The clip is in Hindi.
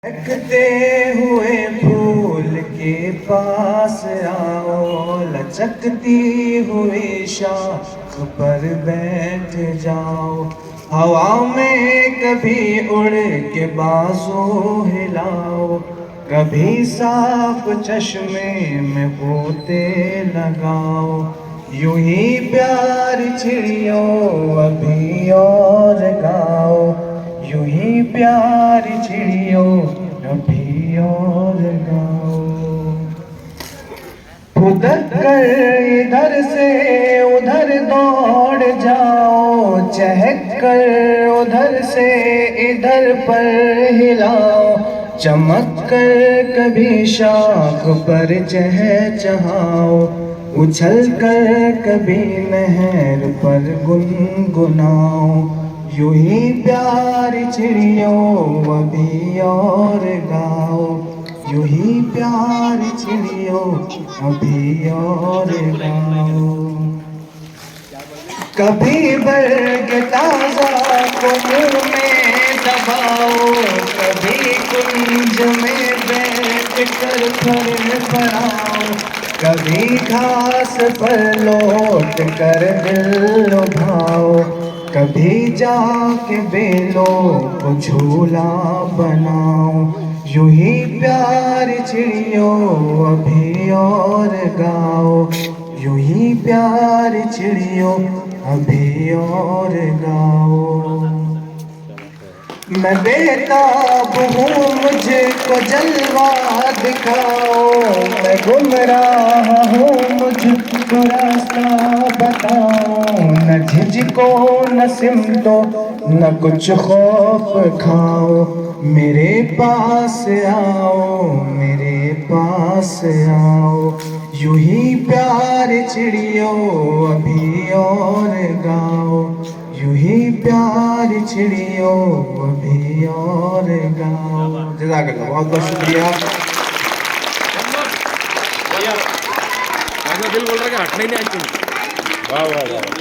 महकते हुए फूल के पास आओ, लचकती हुई शाख पर बैठ जाओ। हवा में कभी उड़ के बाजू हिलाओ, कभी साफ चश्मे में गोते लगाओ। यूं ही प्यार चिड़ियों अभी और गाओ, यूं ही प्यार चिड़ियों अभी और गाओ। फुदक कर इधर से उधर दौड़ जाओ, चहक कर उधर से इधर पर हिलाओ। चमक कर कभी शाख पर चहचहाओ, उछल कर कभी नहर पर गुनगुनाओ। यूं ही प्यार चिड़ियों अभी और गाओ, यूं ही प्यार चिड़ियों अभी और गाओ। कभी बर्ग ताजा को मुंह में दबाओ, कभी कुंज में बैठ कर फड़फड़ाओ। कभी घास पर लौट कर दिल लुभाओ, कभी जाके बेलों को झूला बनाओ। यूं ही प्यार चिड़ियों अभी और गाओ, यूं ही प्यार चिड़ियों अभी और गाओ। मैं बेताब हूँ मुझको जलवा दिखाओ, मैं गुमराह हूँ मुझको रास्ता बताओ। न झिझको न सिमटो न कुछ खौफ खाओ, मेरे पास आओ, मेरे पास आओ। यूं ही प्यार चिड़ियों अभी और गाओ, यूं ही प्यार चिड़ियों अभी और गाओ। जज़ाकल्लाह, बहुत बहुत शुक्रिया। दिल बोल रहा है कि हटना ही नहीं आज तुम। वाह वाह वाह।